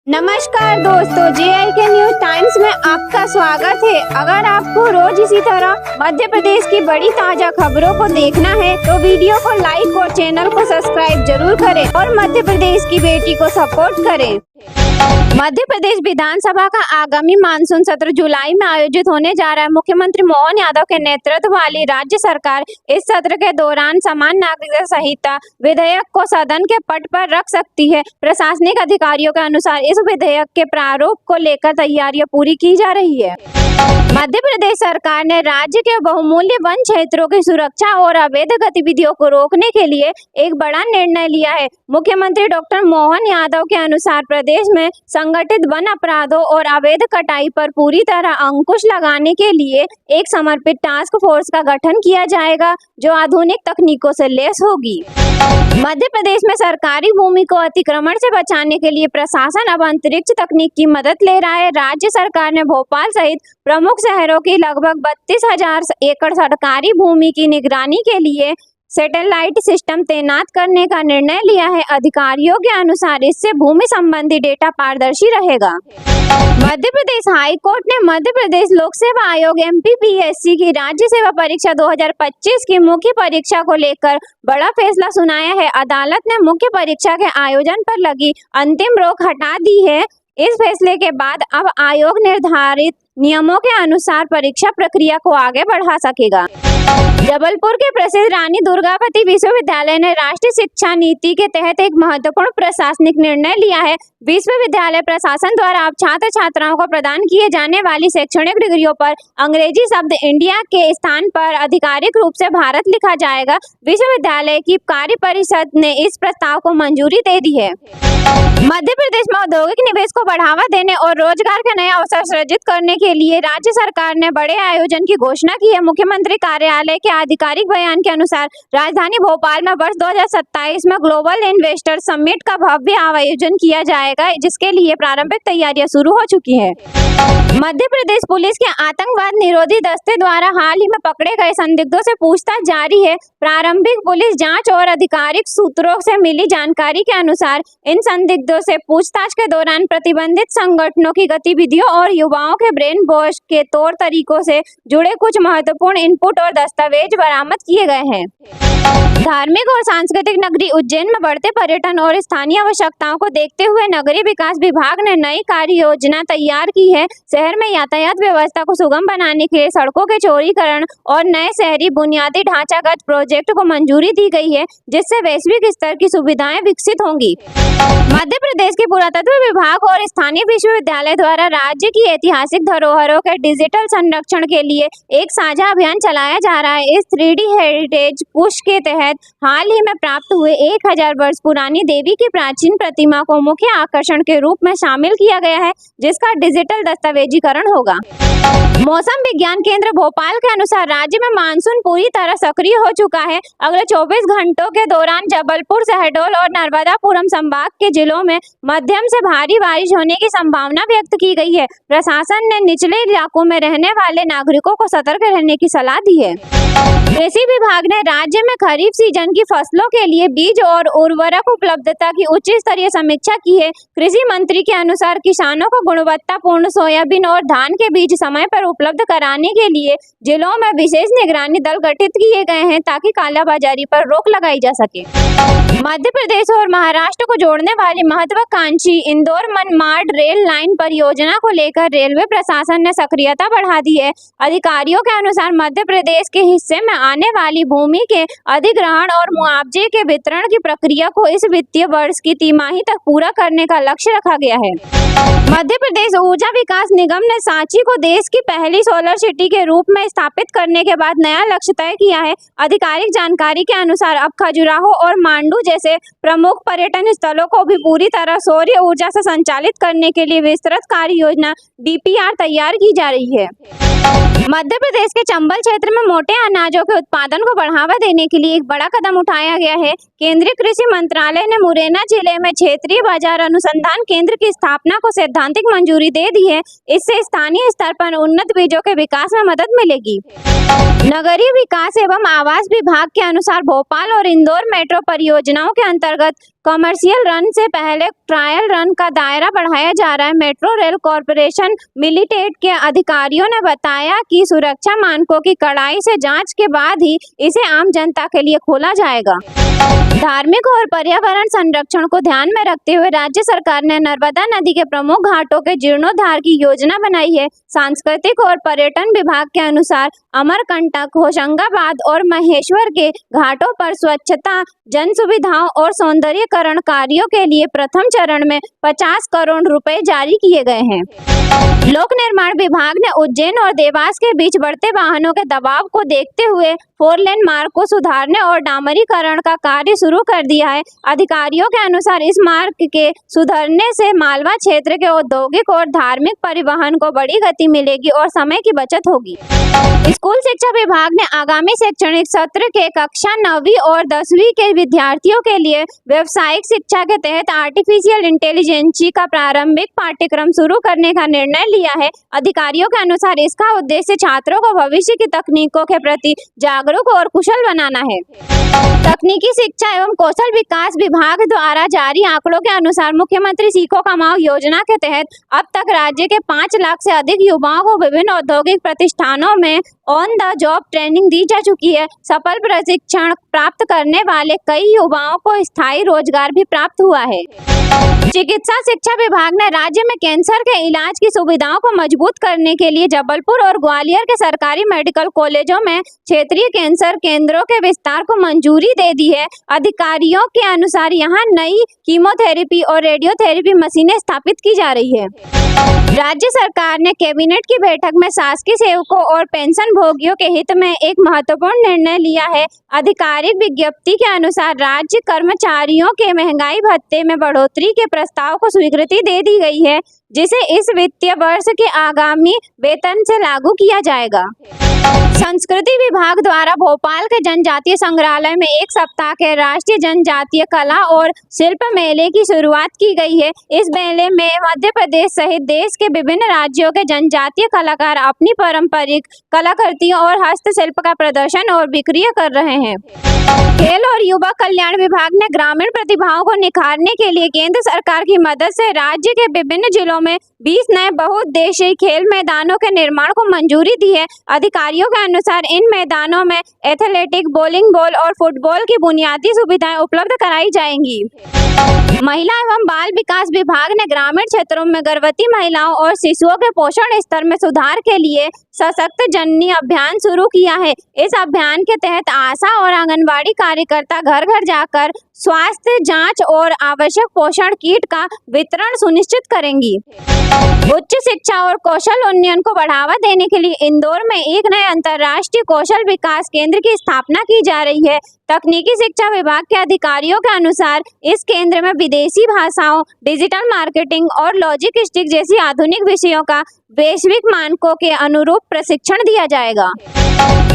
नमस्कार दोस्तों, JIK news times में आपका स्वागत है। अगर आपको रोज इसी तरह मध्य प्रदेश की बड़ी ताजा खबरों को देखना है तो वीडियो को लाइक और चैनल को सब्सक्राइब जरूर करें और मध्य प्रदेश की बेटी को सपोर्ट करें। मध्य प्रदेश विधानसभा का आगामी मानसून सत्र जुलाई में आयोजित होने जा रहा है। मुख्यमंत्री मोहन यादव के नेतृत्व वाली राज्य सरकार इस सत्र के दौरान समान नागरिकता संहिता विधेयक को सदन के पट पर रख सकती है। प्रशासनिक अधिकारियों के अनुसार इस विधेयक के प्रारूप को लेकर तैयारियां पूरी की जा रही है। मध्य प्रदेश सरकार ने राज्य के बहुमूल्य वन क्षेत्रों की सुरक्षा और अवैध गतिविधियों को रोकने के लिए एक बड़ा निर्णय लिया है। मुख्यमंत्री डॉक्टर मोहन यादव के अनुसार प्रदेश में संगठित वन अपराधों और अवैध कटाई पर पूरी तरह अंकुश लगाने के लिए एक समर्पित टास्क फोर्स का गठन किया जाएगा जो आधुनिक तकनीकों से लैस होगी। मध्य प्रदेश में सरकारी भूमि को अतिक्रमण से बचाने के लिए प्रशासन अब अंतरिक्ष तकनीक की मदद ले रहा है। राज्य सरकार ने भोपाल सहित प्रमुख शहरों की लगभग 32,000 एकड़ सरकारी भूमि की निगरानी के लिए सैटेलाइट सिस्टम तैनात करने का निर्णय लिया है। अधिकारियों के अनुसार इससे भूमि संबंधी डेटा पारदर्शी रहेगा। मध्य प्रदेश हाई कोर्ट ने मध्य प्रदेश लोक सेवा आयोग MPPSC की राज्य सेवा परीक्षा 2025 की मुख्य परीक्षा को लेकर बड़ा फैसला सुनाया है। अदालत ने मुख्य परीक्षा के आयोजन पर लगी अंतिम रोक हटा दी है। इस फैसले के बाद अब आयोग निर्धारित नियमों के अनुसार परीक्षा प्रक्रिया को आगे बढ़ा सकेगा। जबलपुर के प्रसिद्ध रानी दुर्गावती विश्वविद्यालय ने राष्ट्रीय शिक्षा नीति के तहत एक महत्वपूर्ण प्रशासनिक निर्णय लिया है। विश्वविद्यालय प्रशासन द्वारा अब छात्र छात्राओं को प्रदान किए जाने वाली शैक्षणिक डिग्रियों पर अंग्रेजी शब्द इंडिया के स्थान पर आधिकारिक रूप से भारत लिखा जाएगा। विश्वविद्यालय की कार्य परिषद ने इस प्रस्ताव को मंजूरी दे दी है। मध्य प्रदेश में औद्योगिक निवेश को बढ़ावा देने और रोजगार के नए अवसर सृजित करने के लिए राज्य सरकार ने बड़े आयोजन की घोषणा की है। मुख्यमंत्री कार्यालय के आधिकारिक बयान के अनुसार राजधानी भोपाल में वर्ष 2027 में ग्लोबल इन्वेस्टर समिट का भव्य आयोजन किया जाएगा, जिसके लिए प्रारंभिक तैयारियां शुरू हो चुकी है। मध्य प्रदेश पुलिस के आतंकवाद निरोधी दस्ते द्वारा हाल ही में पकड़े गए संदिग्धों से पूछताछ जारी है। प्रारंभिक पुलिस जांच और आधिकारिक सूत्रों से मिली जानकारी के अनुसार इन संदिग्धों से पूछताछ के दौरान प्रतिबंधित संगठनों की गतिविधियों और युवाओं के ब्रेन वॉश के तौर तरीकों से जुड़े कुछ महत्वपूर्ण इनपुट और दस्तावेज बरामद किए गए हैं। धार्मिक और सांस्कृतिक नगरी उज्जैन में बढ़ते पर्यटन और स्थानीय आवश्यकताओं को देखते हुए नगरीय विकास विभाग ने नई कार्य योजना तैयार की है। शहर में यातायात व्यवस्था को सुगम बनाने के लिए सड़कों के चौड़ीकरण और नए शहरी बुनियादी ढांचागत प्रोजेक्ट को मंजूरी दी गई है, जिससे वैश्विक स्तर की सुविधाएं विकसित होंगी। मध्य प्रदेश के पुरातत्व विभाग और स्थानीय विश्वविद्यालय द्वारा राज्य की ऐतिहासिक धरोहरों के डिजिटल संरक्षण के लिए एक साझा अभियान चलाया जा रहा है। इस 3D हेरिटेज पुश के तहत हाल ही में प्राप्त हुए 1000 वर्ष पुरानी देवी की प्राचीन प्रतिमा को मुख्य आकर्षण के रूप में शामिल किया गया है, जिसका डिजिटल दस्तावेजीकरण होगा। मौसम विज्ञान केंद्र भोपाल के अनुसार राज्य में मानसून पूरी तरह सक्रिय हो चुका है। अगले 24 घंटों के दौरान जबलपुर, शहडोल और नर्मदापुरम संभाग के जिलों में मध्यम से भारी बारिश होने की संभावना व्यक्त की गई है। प्रशासन ने निचले इलाकों में रहने वाले नागरिकों को सतर्क रहने की सलाह दी है। कृषि विभाग ने राज्य में खरीफ सीजन की फसलों के लिए बीज और उर्वरक उपलब्धता की उच्च स्तरीय समीक्षा की है। कृषि मंत्री के अनुसार किसानों को गुणवत्तापूर्ण सोयाबीन और धान के बीज समय पर उपलब्ध कराने के लिए जिलों में विशेष निगरानी दल गठित किए गए हैं, ताकि कालाबाजारी पर रोक लगाई जा सके। मध्य प्रदेश और महाराष्ट्र को जोड़ने वाली महत्वाकांक्षी इंदौर मनमाड रेल लाइन परियोजना को लेकर रेलवे प्रशासन ने सक्रियता बढ़ा दी है। अधिकारियों के अनुसार मध्य प्रदेश के हिस्से में आने वाली भूमि के अधिग्रहण और मुआवजे के वितरण की प्रक्रिया को इस वित्तीय वर्ष की तिमाही तक पूरा करने का लक्ष्य रखा गया है। मध्य प्रदेश ऊर्जा विकास निगम ने सांची को देश की पहली सोलर सिटी के रूप में स्थापित करने के बाद नया लक्ष्य तय किया है। आधिकारिक जानकारी के अनुसार अब खजुराहो और मांडू जैसे प्रमुख पर्यटन स्थलों को भी पूरी तरह सौर ऊर्जा से संचालित करने के लिए विस्तृत कार्य योजना DPR तैयार की जा रही है। मध्य प्रदेश के चंबल क्षेत्र में मोटे अनाजों के उत्पादन को बढ़ावा देने के लिए एक बड़ा कदम उठाया गया है। केंद्रीय कृषि मंत्रालय ने मुरैना जिले में क्षेत्रीय बाजार अनुसंधान केंद्र की स्थापना को सैद्धांतिक मंजूरी दे दी है। इससे स्थानीय स्तर पर उन्नत बीजों के विकास में मदद मिलेगी। नगरीय विकास एवं आवास विभाग के अनुसार भोपाल और इंदौर मेट्रो परियोजनाओं के अंतर्गत कमर्शियल रन से पहले ट्रायल रन का दायरा बढ़ाया जा रहा है। मेट्रो रेल कॉरपोरेशन लिमिटेड के अधिकारियों ने बताया कि सुरक्षा मानकों की कड़ाई से जांच के बाद ही इसे आम जनता के लिए खोला जाएगा। धार्मिक और पर्यावरण संरक्षण को ध्यान में रखते हुए राज्य सरकार ने नर्मदा नदी के प्रमुख घाटों के जीर्णोद्धार की योजना बनाई है। सांस्कृतिक और पर्यटन विभाग के अनुसार अमरकंटक, होशंगाबाद और महेश्वर के घाटों पर स्वच्छता, जन सुविधाओं और सौंदर्यीकरण कार्यों के लिए प्रथम चरण में 50 करोड़ रुपए जारी किए गए हैं। लोक निर्माण विभाग ने उज्जैन और देवास के बीच बढ़ते वाहनों के दबाव को देखते हुए 4 लेन मार्ग को सुधारने और डामरीकरण का कार्य शुरू कर दिया है। अधिकारियों के अनुसार इस मार्ग के सुधरने से मालवा क्षेत्र के औद्योगिक और धार्मिक परिवहन को बड़ी गति मिलेगी और समय की बचत होगी। स्कूल शिक्षा विभाग ने आगामी शैक्षणिक सत्र के कक्षा 9वीं और 10वीं के विद्यार्थियों के लिए व्यावसायिक शिक्षा के तहत आर्टिफिशियल इंटेलिजेंस का प्रारंभिक पाठ्यक्रम शुरू करने का निर्णय लिया है। अधिकारियों के अनुसार इसका उद्देश्य छात्रों को भविष्य की तकनीकों के प्रति जागरूक और कुशल बनाना है। तकनीकी शिक्षा एवं कौशल विकास विभाग द्वारा जारी आंकड़ों के अनुसार मुख्यमंत्री सीखो कमाओ योजना के तहत अब तक राज्य के 5 लाख से अधिक युवाओं को विभिन्न औद्योगिक प्रतिष्ठानों में ऑन द जॉब ट्रेनिंग दी जा चुकी है। सफल प्रशिक्षण प्राप्त करने वाले कई युवाओं को स्थायी रोजगार भी प्राप्त हुआ है। चिकित्सा शिक्षा विभाग ने राज्य में कैंसर के इलाज की सुविधाओं को मजबूत करने के लिए जबलपुर और ग्वालियर के सरकारी मेडिकल कॉलेजों में क्षेत्रीय कैंसर केंद्रों के विस्तार को मंजूरी दे दी है। अधिकारियों के अनुसार यहां नई कीमोथेरेपी और रेडियोथेरेपी मशीनें स्थापित की जा रही है। राज्य सरकार ने कैबिनेट की बैठक में शासकीय सेवकों और पेंशन भोगियों के हित में एक महत्वपूर्ण निर्णय लिया है। आधिकारिक विज्ञप्ति के अनुसार राज्य कर्मचारियों के महंगाई भत्ते में बढ़ोतरी के प्रस्ताव को स्वीकृति दे दी गई है, जिसे इस वित्तीय वर्ष के आगामी वेतन से लागू किया जाएगा। संस्कृति विभाग द्वारा भोपाल के जनजातीय संग्रहालय में 1 सप्ताह के राष्ट्रीय जनजातीय कला और शिल्प मेले की शुरुआत की गई है। इस मेले में मध्य प्रदेश सहित देश के विभिन्न राज्यों के जनजातीय कलाकार अपनी पारंपरिक कलाकृतियों और हस्तशिल्प का प्रदर्शन और बिक्री कर रहे हैं। खेल और युवा कल्याण विभाग ने ग्रामीण प्रतिभाओं को निखारने के लिए केंद्र सरकार की मदद से राज्य के विभिन्न जिलों में 20 नए बहुउद्देशीय खेल मैदानों के निर्माण को मंजूरी दी है। अधिकारियों के अनुसार इन मैदानों में एथलेटिक, बॉलिंग बॉल और फुटबॉल की बुनियादी सुविधाएं उपलब्ध कराई जाएंगी। महिला एवं बाल विकास विभाग ने ग्रामीण क्षेत्रों में गर्भवती महिलाओं और शिशुओं के पोषण स्तर में सुधार के लिए सशक्त जननी अभियान शुरू किया है। इस अभियान के तहत आशा और आंगनबाड़ी कार्यकर्ता घर घर जाकर स्वास्थ्य जांच और आवश्यक पोषण किट का वितरण सुनिश्चित करेंगी। उच्च शिक्षा और कौशल उन्नयन को बढ़ावा देने के लिए इंदौर में एक नए अंतर्राष्ट्रीय कौशल विकास केंद्र की स्थापना की जा रही है। तकनीकी शिक्षा विभाग के अधिकारियों के अनुसार इस केंद्र में विदेशी भाषाओं, डिजिटल मार्केटिंग और लॉजिस्टिक्स जैसी आधुनिक विषयों का वैश्विक मानकों के अनुरूप प्रशिक्षण दिया जाएगा।